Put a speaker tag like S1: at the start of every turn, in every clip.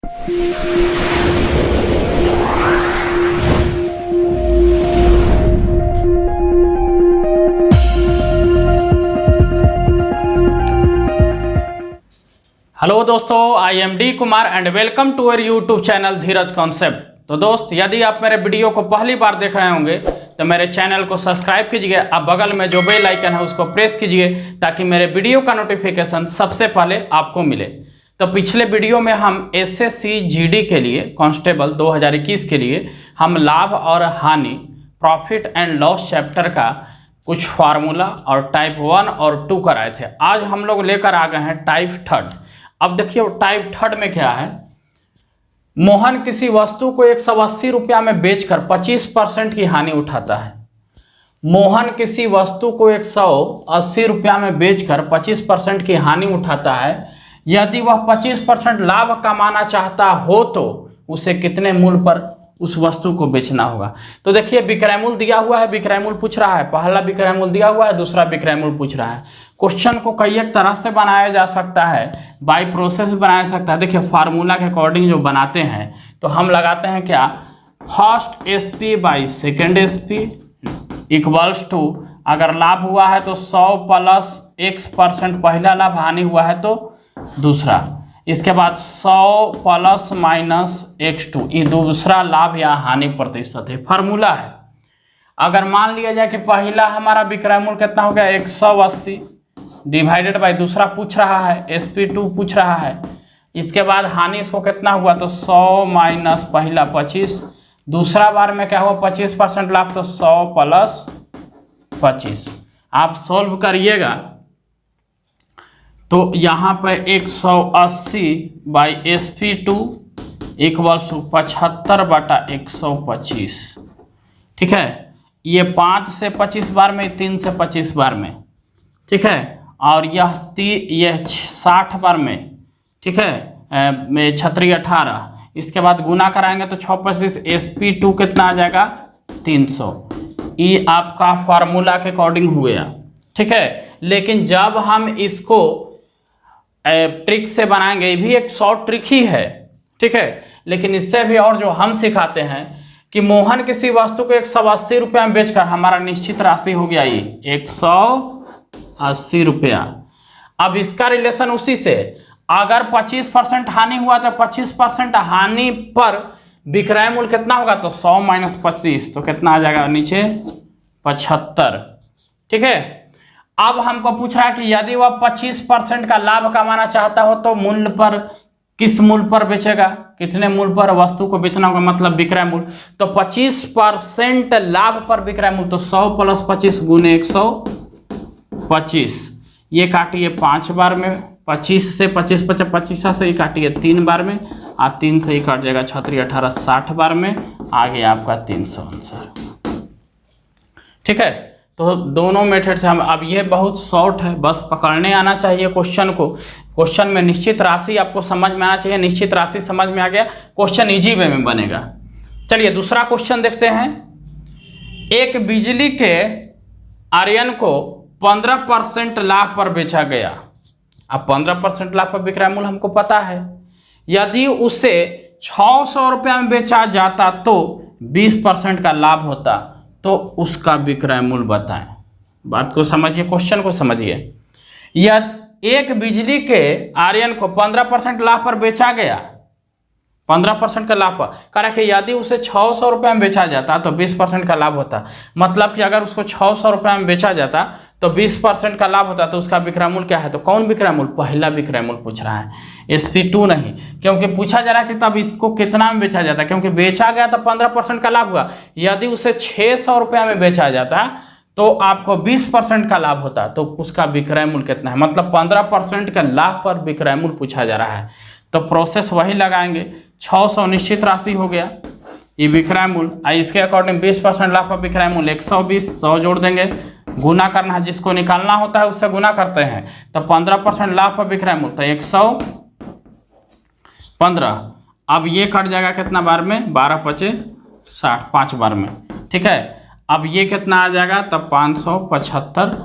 S1: Hello दोस्तों, I am D Kumar and welcome to our YouTube channel Dheeraj concept. तो दोस्त, यदि आप मेरे वीडियो को पहली बार देख रहे होंगे तो मेरे चैनल को सब्सक्राइब कीजिए। अब बगल में जो बेल आइकन है उसको प्रेस कीजिए ताकि मेरे वीडियो का नोटिफिकेशन सबसे पहले आपको मिले। तो पिछले वीडियो में हम एसएससी जीडी के लिए कांस्टेबल 2021 के लिए हम लाभ और हानि प्रॉफिट एंड लॉस चैप्टर का कुछ फार्मूला और टाइप 1 और 2 कराए थे। आज हम लोग लेकर आ गए हैं टाइप 3। अब देखिए टाइप 3 में क्या है। मोहन किसी वस्तु को 180 रुपया में बेचकर 25% की हानि उठाता है। मोहन किसी वस्तु को 180 रुपया में बेचकर 25% की हानि उठाता है। यदि वह 25% लाभ कमाना चाहता हो तो उसे कितने मूल्य पर उस वस्तु को बेचना होगा। तो देखिए विक्रय मूल्य दिया हुआ है, विक्रय मूल्य पूछ रहा है। पहला विक्रय मूल्य दिया हुआ है, दूसरा विक्रय मूल्य पूछ रहा है। क्वेश्चन को कई एक तरह से बनाया जा सकता है, बाय प्रोसेस बनाया जा सकता है। देखिए फार्मूला के अकॉर्डिंग जो बनाते हैं तो हम लगाते हैं क्या, first SP by second SP equals to, अगर लाभ हुआ है तो 100 प्लस x% पहला लाभ, हानि हुआ है तो दूसरा। इसके बाद 100 प्लस माइनस x2, ये दूसरा लाभ या हानि प्रतिशत है, फार्मूला है। अगर मान लिया जाए कि पहला हमारा विक्रय मूल्य कितना हो गया 180 डिवाइडेड बाय दूसरा पूछ रहा है SP2 पूछ रहा है। इसके बाद हानि इसको कितना हुआ तो 100 माइनस पहला 25, दूसरा बार में क्या हुआ 25% लाभ तो 100 प्लस 25। आप सोल्व करिएगा तो यहाँ पे 180 बाई SP2 इक्वल्स टू 75/125। ठीक है, ये 5 से 25 बार में, 3 से 25 बार में, ठीक है, और यह 60 बार में, ठीक है, में 6 18। इसके बाद गुना कराएंगे तो 6 25 SP2 कितना आ जाएगा 300। ये आपका फार्मूला के अकॉर्डिंग हो गया, ठीक है। लेकिन जब हम इसको ट्रिक से बनाएंगे, ये भी एक शॉर्ट ट्रिक ही है, ठीक है, लेकिन इससे भी और जो हम सिखाते हैं कि मोहन किसी वस्तु को 180 रुपया में बेचकर, हमारा निश्चित राशि हो गया ये 180 रुपया। अब इसका रिलेशन उसी से, अगर 25% हानि हुआ तो 25% हानि पर विक्रय मूल्य कितना होगा तो 100 माइनस 25 तो कितना आ जाएगा नीचे 75, ठीक है। अब हमको पूछ रहा है कि यदि वह 25% का लाभ कमाना चाहता हो तो मूल्य पर, किस मूल्य पर बेचेगा, कितने मूल्य पर वस्तु को बेचना होगा, मतलब विक्रय मूल्य। तो 25% लाभ पर विक्रय मूल्य तो 100 प्लस 25 गुने 125। ये काटिए 5 बार में, 25 से 25 50 25 से ही काटिए 3 बार में, और 3 से ही काट जाएगा 6 3 18 60 बार में, आगे आपका 300 आंसर, ठीक है। तो दोनों मेथड से हम, अब ये बहुत शॉर्ट है, बस पकड़ने आना चाहिए क्वेश्चन को। क्वेश्चन में निश्चित राशि आपको समझ में आना चाहिए, निश्चित राशि समझ में आ गया, क्वेश्चन इजी वे में बनेगा। चलिए दूसरा क्वेश्चन देखते हैं। एक बिजली के आयरन को 15% लाभ पर बेचा गया। अब 15% लाभ पर विक्रय मूल्य हमको पता है। यदि उसे 600 रुपया में बेचा जाता तो 20% का लाभ होता, तो उसका विक्रय मूल्य बताएं। बात को समझिए, क्वेश्चन को समझिए। यदि एक बिजली के आयरन को 15% लाभ पर बेचा गया, 15% का लाभ पर, कह कि यदि उसे 600 रुपये में बेचा जाता तो 20% का लाभ होता। मतलब कि अगर उसको 600 रुपये में बेचा जाता तो 20% का लाभ होता, तो उसका विक्रय मूल्य क्या है, तो कौन विक्रय मूल्य, पहला विक्रय मूल्य पूछ रहा है, SP2 नहीं, क्योंकि पूछा जा रहा है कि तब इसको कितना में बेचा जाता, क्योंकि बेचा गया तो 15% का लाभ हुआ। यदि उसे 600 रुपया में बेचा जाता तो आपको 20% का लाभ होता, तो उसका विक्रय मूल्य कितना है, मतलब 15% का लाभ पर विक्रय मूल्य पूछा जा रहा है। तो प्रोसेस वही लगाएंगे, 600 निश्चित राशि हो गया, ये विक्रय मूल्य, इसके अकॉर्डिंग 20% लाभ पर विक्रय मूल्य 120, 100 जोड़ देंगे, गुना करना है, जिसको निकालना होता है उससे गुना करते हैं। तो 15% लाभ पर विक्रय मूल्य तो 115। अब ये कट जाएगा कितना बार में, 12 5 60, 5 बार में, ठीक है। अब ये कितना आ जाएगा, तब 575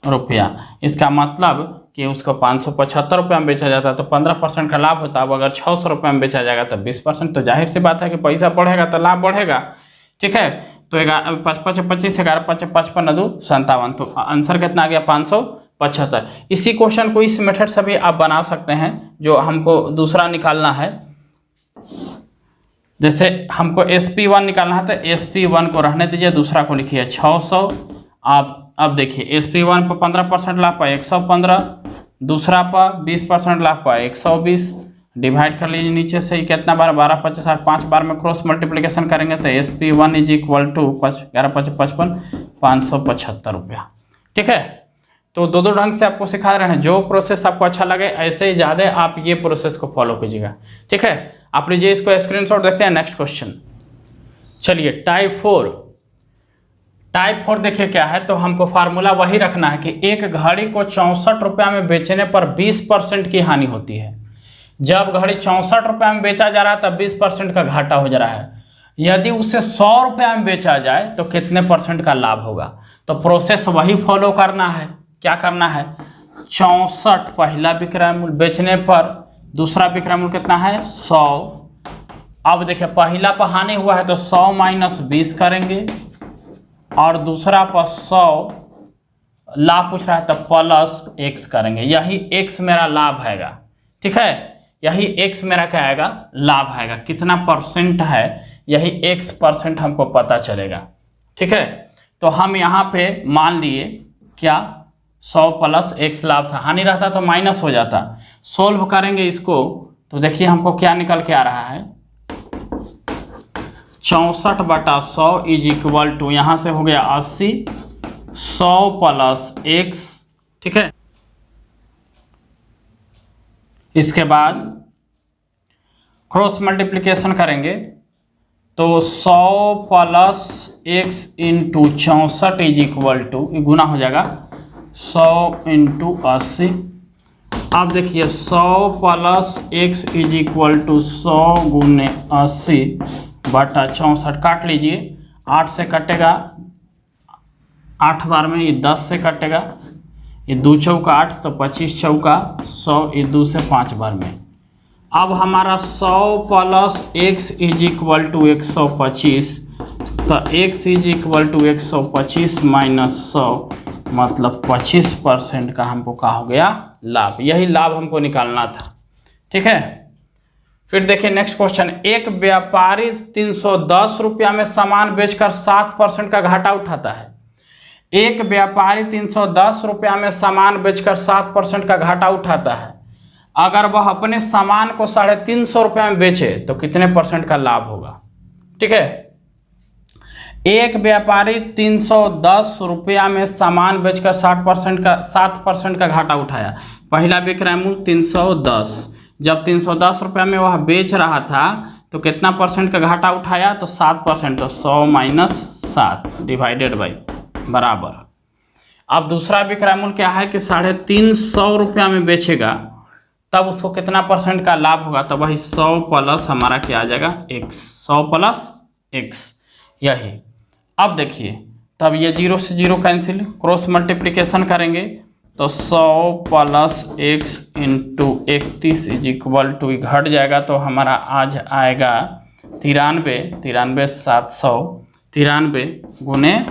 S1: रुपया। इसका मतलब कि उसको 575 रुपये में बेचा जाता है तो 15% का लाभ होता है। अब अगर 600 रुपये में बेचा जाएगा तो 20%, तो जाहिर सी बात है कि पैसा बढ़ेगा तो लाभ बढ़ेगा। ठीक है, तो 5 5 25 11 5 55 2 57, तो आंसर कितना आ गया 575। इसी क्वेश्चन को इस मेथड से भी आप बना सकते हैं जो हमको दूसरा निकालना है। जैसे हमको SP1 निकालना है तो SP1 को रहने दीजिए, दूसरा को लिखिए 600। आप अब देखिए SP1 पर 15% लाभ पाए 115, दूसरा पर 20% लाभ पाए 120, डिवाइड कर लीजिए नीचे से ही कितना बार 12 25 8 5 बार में क्रॉस मल्टीप्लिकेशन करेंगे तो SP1 इज इक्वल टू 11 5 55 575 रुपया। ठीक है, तो दो ढंग से आपको सिखा रहे हैं, जो प्रोसेस आपको अच्छा लगे ऐसे ही ज़्यादा आप ये प्रोसेस को फॉलो कीजिएगा। ठीक है, आप लीजिए इसको स्क्रीनशॉट, देखते हैं नेक्स्ट क्वेश्चन। चलिए टाइप 4 देखिए क्या है। तो हमको फार्मूला वही रखना है कि एक घड़ी को 64 रुपया में बेचने पर 20% की हानि होती है। जब घड़ी 64 रुपया में बेचा जा रहा है तब 20% का घाटा हो जा रहा है। यदि उसे 100 रुपया में बेचा जाए तो कितने % का लाभ होगा। तो प्रोसेस वही फॉलो करना है। क्या करना है, 64 पहला विक्रय मूल्य बेचने पर, दूसरा विक्रय मूल्य कितना है 100। अब देखिए पहला पर हानि हुआ है तो 100 माइनस 20 करेंगे और दूसरा पर 100 लाभ पूछ रहा है तो प्लस x करेंगे। यही x मेरा लाभ आएगा। ठीक है, यही x मेरा क्या आएगा, लाभ आएगा। कितना % है यही x% हमको पता चलेगा। ठीक है, तो हम यहाँ पे मान लिए क्या 100 प्लस x लाभ था, हानि रहता तो माइनस हो जाता। सोल्व करेंगे इसको तो देखिए हमको क्या निकल के आ रहा है, 64/100 इज इक्वल टू, यहाँ से हो गया 80, 100 प्लस x। ठीक है, इसके बाद क्रॉस मल्टीप्लिकेशन करेंगे तो 100 plus x into 64 is equal to, गुना हो जाएगा 100 इंटू 80। अब देखिए 100 plus x is equal to 100 गुने 80 बटा 64, काट लीजिए, 8 से कटेगा 8 बार में, ये 10 से कटेगा, ये 2 चौका 8 तो 25 चौका 100, ये 2 से 5 बार में। अब हमारा 100 plus x is equal to 125, तो x is equal to 125 minus 100 मतलब 25% का हमको क्या हो गया, लाभ। यही लाभ हमको निकालना था। ठीक है, फिर देखिए नेक्स्ट क्वेश्चन। एक व्यापारी 310 रुपया में सामान बेचकर 7% का घाटा उठाता है। एक व्यापारी 310 रुपया में सामान बेचकर 7% का घाटा उठाता है। अगर वह अपने सामान को 350 रुपया में बेचे तो कितने % का लाभ होगा। ठीक है, एक व्यापारी 310 रुपया में सामान बेचकर 7% का घाटा उठाया। पहला विक्रय मूल्य 310, जब 310 रुपया में वह बेच रहा था तो कितना % का घाटा उठाया, तो 7%, तो 100 माइनस 7 डिवाइडेड बाई बराबर। अब दूसरा विक्रय मूल्य क्या है कि 350 रुपया में बेचेगा तब उसको कितना % का लाभ होगा, तो वही 100 प्लस हमारा क्या आ जाएगा x, 100 प्लस x यही। अब देखिए तब ये 0 से 0 कैंसिल, क्रॉस मल्टीप्लिकेशन करेंगे तो 100 plus x into 31 is equal to, घट जाएगा तो हमारा आज आएगा 93 700, 93 गुने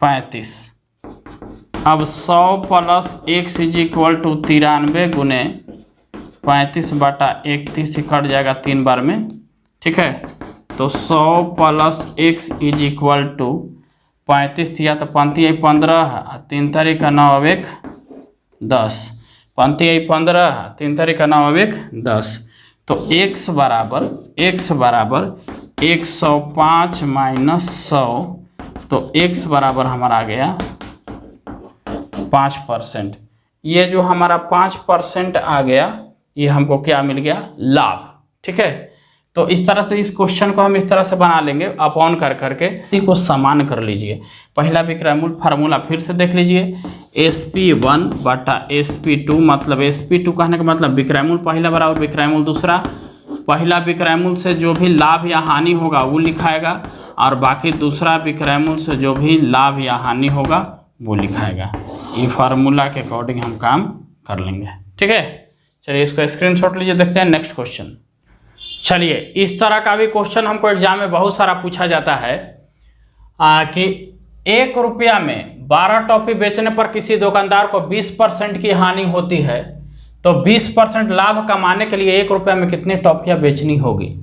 S1: 35। अब 100 plus x is equal to 93 गुने 35 बटा 31 कट जाएगा 3 बार में। ठीक है, तो 100 plus x is equal to 35 या तो 5 15 3 तारीख 9 1 10, 5 15 3 तारीख 9 1 10, तो x बराबर 105 माइनस 100, तो x बराबर हमारा आ गया 5%। ये जो हमारा 5% आ गया ये हमको क्या मिल गया, लाभ। ठीक है, तो इस तरह से इस क्वेश्चन को हम इस तरह से बना लेंगे, अपॉन कर करके इसी को समान कर लीजिए। पहला विक्रय मूल्य फार्मूला फिर से देख लीजिए, SP1 बटा SP2, मतलब SP2 कहने का मतलब विक्रय मूल्य पहला बराबर विक्रय मूल्य दूसरा। पहला विक्रय मूल्य से जो भी लाभ या हानि होगा वो लिखाएगा और बाकी दूसरा विक्रय मूल्य से जो भी लाभ या हानि होगा वो लिखाएगा। ये फार्मूला के अकॉर्डिंग हम काम कर लेंगे, ठीक है। चलिए इसको स्क्रीनशॉट लीजिए, देखते हैं नेक्स्ट क्वेश्चन। चलिए इस तरह का भी क्वेश्चन हमको एग्जाम में बहुत सारा पूछा जाता है कि 1 रुपया में 12 टॉफी बेचने पर किसी दुकानदार को 20% की हानि होती है, तो 20% लाभ कमाने के लिए 1 रुपया में कितनी टॉफियाँ बेचनी होगी।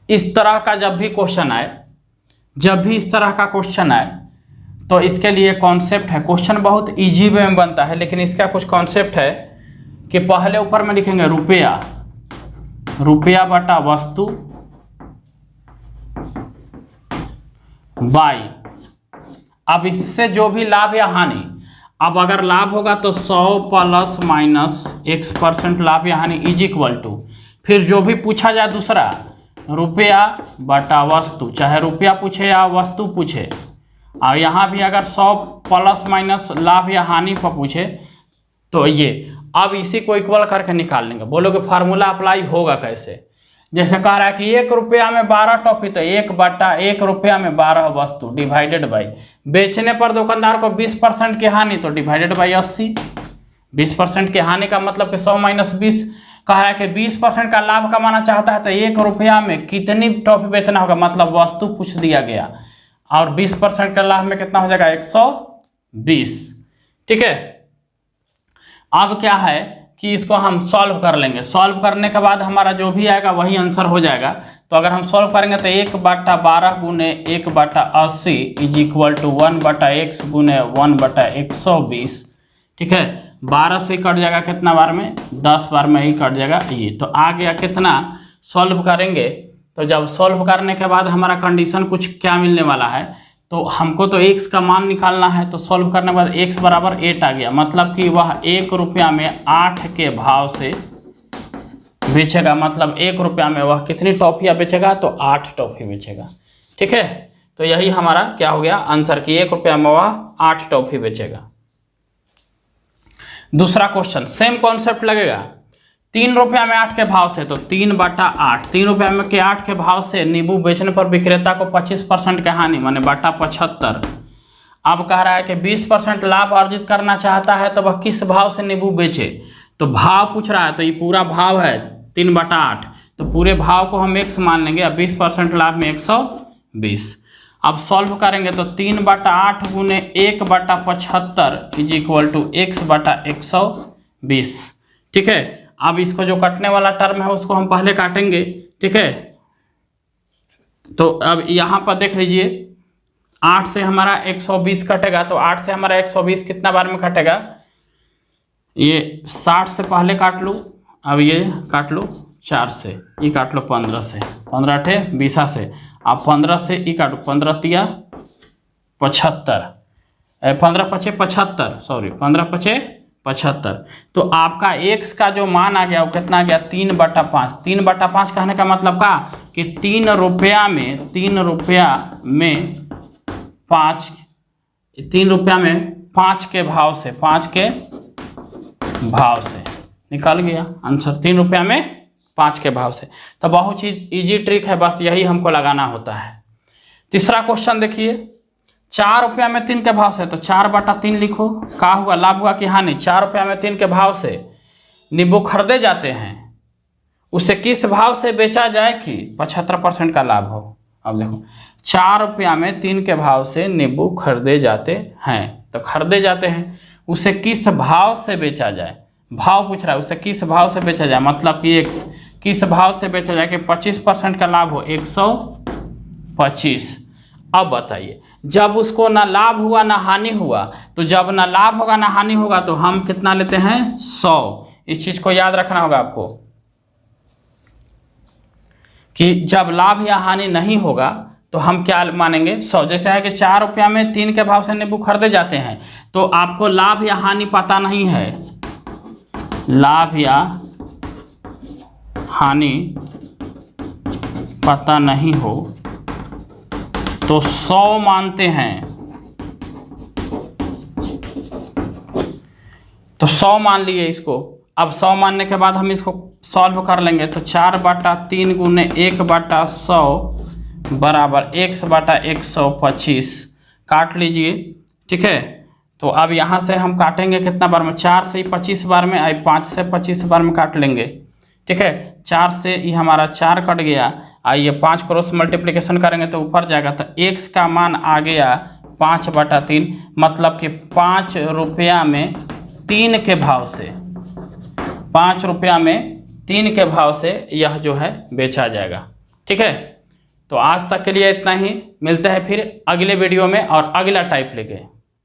S1: इस तरह का जब भी इस तरह का क्वेश्चन आए तो इसके लिए कॉन्सेप्ट है। क्वेश्चन बहुत इजी वे में बनता है, लेकिन इसका कुछ कॉन्सेप्ट है कि पहले ऊपर में लिखेंगे रुपया बटा वस्तु बाई, अब इससे जो भी लाभ या हानि, अब अगर लाभ होगा तो 100 प्लस माइनस x% लाभ या हानि इज इक्वल टू, फिर जो भी पूछा जाए दूसरा रुपया बटा वस्तु, चाहे रुपया पूछे या वस्तु पूछे, और यहाँ भी अगर 100 प्लस माइनस लाभ या हानि पर पूछे तो ये, अब इसी को इक्वल करके निकाल लेंगे। बोलोगे फार्मूला अप्लाई होगा कैसे। जैसे कह रहा है कि 1 रुपया में 12 टॉफी, तो 1 रुपया में 12 वस्तु डिवाइडेड बाई, बेचने पर दुकानदार को 20% की हानि, तो डिवाइडेड बाई 80। 20% की हानि का मतलब कि 100 माइनस 20। कह रहा है कि 20% का लाभ कमाना चाहता है तो 1 रुपया में कितनी टॉफी बेचना होगा, मतलब वस्तु पूछ दिया गया, और 20% का लाभ में कितना हो जाएगा 120, ठीक है। अब क्या है कि इसको हम सॉल्व कर लेंगे। सॉल्व करने के बाद हमारा जो भी आएगा वही आंसर हो जाएगा। तो अगर हम सॉल्व करेंगे तो 1/12 गुने 1/80 इज इक्वल टू 1/x गुने 1/120, ठीक है। 12 से कट जाएगा कितना बार में, 10 बार में ही कट जाएगा ये। तो आ गया कितना, सॉल्व करेंगे तो जब सॉल्व करने के बाद हमारा कंडीशन कुछ क्या मिलने वाला है, तो हमको तो x का मान निकालना है, तो सॉल्व करने के बाद x बराबर 8 आ गया, मतलब कि वह 1 रुपया में 8 के भाव से बेचेगा। मतलब 1 रुपया में वह कितनी टॉफियाँ बेचेगा, तो 8 टॉफी बेचेगा, ठीक है। तो यही हमारा क्या हो गया आंसर कि 1 रुपया में वह 8 टॉफी बेचेगा। दूसरा क्वेश्चन सेम कॉन्सेप्ट लगेगा। 3 रुपया में 8 के भाव से, तो 3/8, 3 रुपया में के 8 के भाव से नींबू बेचने पर विक्रेता को 25% की हानि, माने बटा 75। अब कह रहा है कि 20% लाभ अर्जित करना चाहता है तो वह किस भाव से नींबू बेचे। तो भाव पूछ रहा है, तो ये पूरा भाव है 3/8, तो पूरे भाव को हम x मान लेंगे। अब 20% लाभ में 120। अब सॉल्व करेंगे तो 3/8 गुने 1/75 इज इक्वल टू x/120, ठीक है। अब इसको जो कटने वाला टर्म है उसको हम पहले काटेंगे, ठीक है। तो अब यहाँ पर देख लीजिए 8 से हमारा 120 कटेगा, तो 8 से हमारा 120 कितना बार में कटेगा, ये 60 से पहले काट लो, अब ये काट लो 4 से, ये काट लो 15 से, 15 × 20 से, अब 15 से ये काटो, 15 × 75, 15×5 = 75, सॉरी 15×5 = 75। तो आपका x का जो मान आ गया वो कितना आ गया 3/5। 3/5 कहने का मतलब का कि 3 रुपया में 5 के भाव से, 5 के भाव से निकल गया आंसर, 3 रुपया में 5 के भाव से। तो बहुत ही इजी ट्रिक है, बस यही हमको लगाना होता है। तीसरा क्वेश्चन देखिए, 4 रुपया में 3 के भाव से, तो 4/3 लिखो। क्या हुआ, लाभ हुआ कि हानि। 4 रुपया में 3 के भाव से नींबू खरीदे जाते हैं, उसे किस भाव से बेचा जाए कि 75% का लाभ हो। अब देखो 4 रुपया में 3 के भाव से नींबू खरीदे जाते हैं, तो खरीदे जाते हैं, उसे किस भाव से बेचा जाए। भाव पूछ रहा है, उसे किस भाव से बेचा जाए, मतलब कि x किस भाव से बेचा जाए कि 25% का लाभ हो, 125। अब बताइए, जब उसको ना लाभ हुआ ना हानि हुआ, तो जब ना लाभ होगा ना हानि होगा तो हम कितना लेते हैं 100। इस चीज को याद रखना होगा आपको कि जब लाभ या हानि नहीं होगा तो हम क्या मानेंगे 100। जैसे है कि 4 रुपया में 3 के भाव से नींबू खरीदे जाते हैं, तो आपको लाभ या हानि पता नहीं है, लाभ या हानि पता नहीं हो तो 100 मानते हैं, तो 100 मान लिए इसको। अब 100 मानने के बाद हम इसको सॉल्व कर लेंगे, तो 4/3 गुने 1/100 बराबर x/125 काट लीजिए, ठीक है। तो अब यहाँ से हम काटेंगे कितना बार में, 4 से 25 बार में, आई 5 से 25 बार में काट लेंगे। ठीक है, 4 से ये हमारा 4 कट गया। आइए 5 क्रॉस मल्टीप्लिकेशन करेंगे तो ऊपर जाएगा, तो x का मान आ गया 5/3, मतलब कि 5 रुपया में 3 के भाव से, 5 रुपया में 3 के भाव से यह जो है बेचा जाएगा। ठीक है, तो आज तक के लिए इतना ही, मिलते हैं फिर अगले वीडियो में और अगला टाइप लेके।